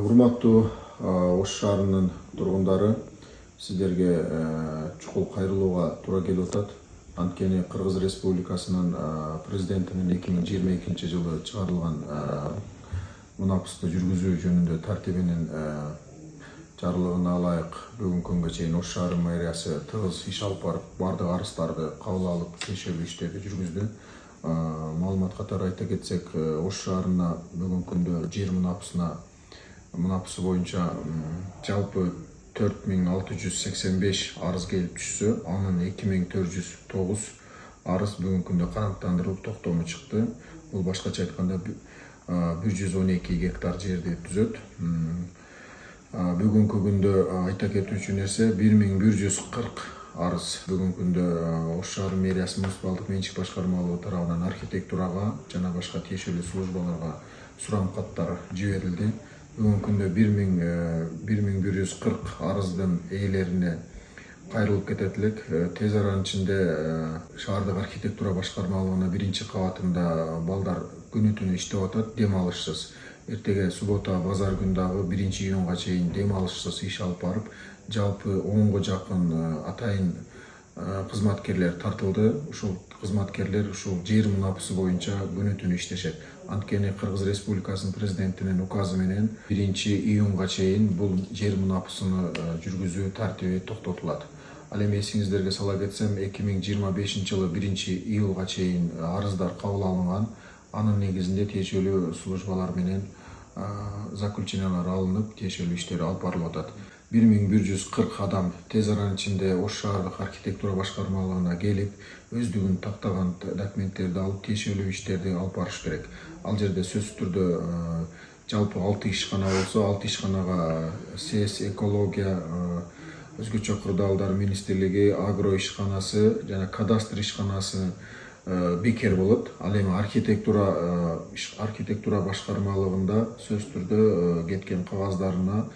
Урматтуу Ош шаарынын тургундары, сиздерге чукул кайрылууга туура келип атат. Анткени Кыргыз Республикасынын президентинин 2022 жылы чыгарылган мунапысты жүргүзүү жөнүндө тартибинин жарлыгына ылайык бүгүнкү күнгө чейин Ош шаары мэриясы тыгыз иш алып барып, бардык арыздарды кабыл алып, тиешелүү иштерди жүргүздү. Маалымат катары айта кетсек, Ош шаарына бүгүнкү күндө жер мунапысы боюнча жалпы 4685 арыз келип түшсө, анын 2409 арыз бүгүнкү күндө канааттандырылып токтому чыкты. Бул башкача айтканда 112 гектар жерди түзөт. Бүгүнкү күндө айта кетүүчү нерсе 1140 арыз бүгүнкү күндө Ош шаары мэриясы муниципалдык менчик башкармалыгы тарабынан архитектурага жана башка тиешелүү службаларга сурамкаттар жиберилди. Бүгүнкү күндө 1140 арыздын ээлерине кайрылып кетет элек. Тез аранын ичинде шаардык архитектура башкармалыгына биринчи кабатында балдар күнү түнү иштеп атат, дем алышсыз. Эртеге суббота базар күнү дагы 1-июнга чейин дем алышсыз иш алып барып, жалпы 10го жакын атайын кызматкерлер тартылды. Ушул кызматкерлер ушул жер мунапысы боюнча күнү түнү иштешет. Анткени Кыргыз Республикасынын президентинин указы менен 1-июнга чейин бул жер мунапысыны жүргүзүү тартиби токтотулат. Ал эми эсиңиздерге сала кетсем, 2025 жылы 1-июлга чейин арыздар кабыл алынган. Анын негизинде тиешелүү службалар менен заключениялар алынып, тиешелүү иштер алып барылып атат. 1140 адам тез аранын ичинде Ош шаардык архитектура башкармалыгына келип, өздүгүн тактаган документтерди алып, тиешелүү иштерди алып барыш керек. Ал жерде сөзсүз түрдө жалпы 6 ишкана болсо, 6 ишканага СС экология, өзгөчө кырдаалдар министрлиги, агро ишканасы жана кадастр ишканасы бекер болот. Ал эми архитектура башкармалыгында сөзсүз түрдө кеткен кагаздарына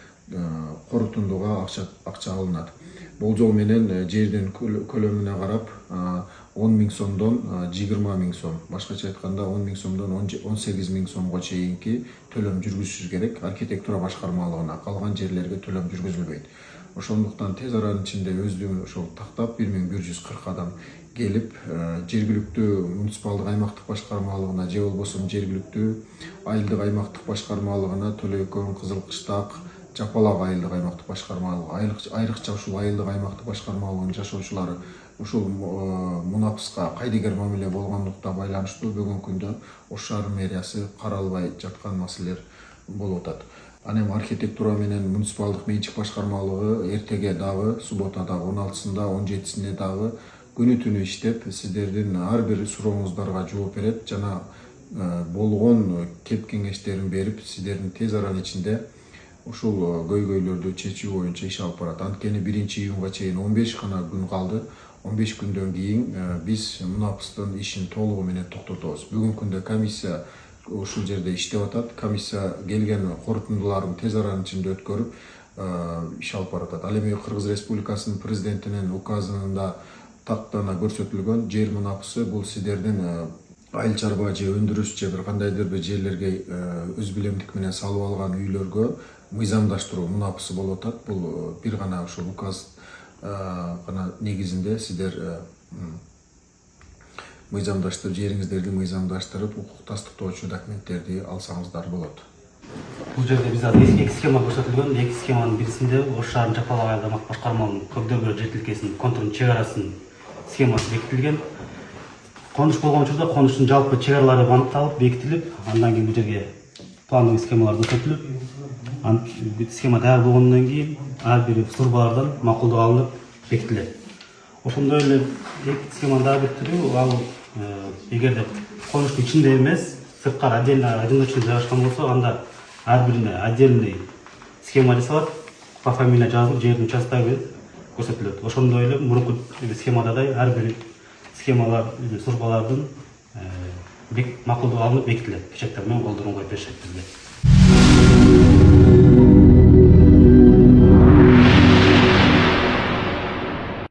корутундуга акча алынат. Болжол менен жердин көлөмүнө карап 10 000 сомдон 20 000 сом, башкача айтканда 10 000 сомдон 18 000 сомго чейинки төлөм жүргүзүш керек архитектура башкармалыгына. Калган жерлерге төлөм жүргүзүлбөйт. Ошондуктан тез аранын ичинде өздүгүн ошол тактап 1140 адам келип, жергиликтүү муниципалдык аймактык башкармалыгына же болбосо жергиликтүү айылдык аймактык башкармалыгына, Төлөйкөн, Кызыл Кыштак, Жапалак айылдык аймактык башкармалыгы, айрыкча ушул айылдык аймактык башкармалыгынын жашоочулары ушул мунапыска кайдыгер мамиле болгондукка байланыштуу бүгүнкү күндө Ош шаары мэриясы каралбай жаткан маселелер болуп атат. Аны эми архитектура менен муниципалдык менчик башкармалыгы эртеге дагы субботада 16-сында, 17-синде дагы күнү түнү иштеп, сиздердин ар бир сурооңуздарга жооп берет жана болгон кеп кеңештерин берип, сиздердин тез аранын ичинде ушул көйгөйлөрдү чечүү боюнча иш алып барат. Анткени 1-июнга чейин 15 гана күн калды. 15 күндөн кийин биз мунапыстын ишин толугу менен токтотобуз. Бүгүнкү күндө комиссия ушул жерде иштеп атат. Комиссия келген корутундуларын тез аранын ичинде өткөрүп иш алып баратат. Ал эми Кыргыз Республикасынын президентинин указында тактана көрсөтүлгөн жер мунапысы бул сиздердин айыл чарба же өндүрүш же бир кандайдыр бир жерлерге өз билемдик менен салып алган үйлөргө мыйзамдаштыруу мунапысы болуп атат. Бул бир гана ушул указ гана негизинде сиздер мыйзамдаштырып, жериңиздерди мыйзамдаштырып, укук тастыктоочу документтерди алсаңыздар болот. Бул жерде биз эки схема көрсөтүлгөн. Эки схеманын бирисинде Ош шаарынын Жапалак айыл аймактык башкармалыгынын Көкдөбөр жер тилкесинин контурунун чек арасын схемасы бекитилген. Конуш болгон учурда конуштун жалпы чек аралары аныкталып, бекитилип, андан кийин бул жерге пландык схемалар көрсөтүлүп, схема даяр болгондон кийин ар бир службалардан макулдук алынып бекитилет. Ошондой эле эки схеманы дагы бекитилүү, ал эгерде конуштун ичинде эмес, сырткары отдельно одиночный жайгашкан болсо, анда ар бирине отдельный схема жасалат, по фамилия жазылып, жердин участогу көрсөтүлөт. Ошондой эле мурунку схемададай ар бир схемалар, службалардын макулдук алынып бекитилет. Печаттар менен колдоруун коюп беришет бизге.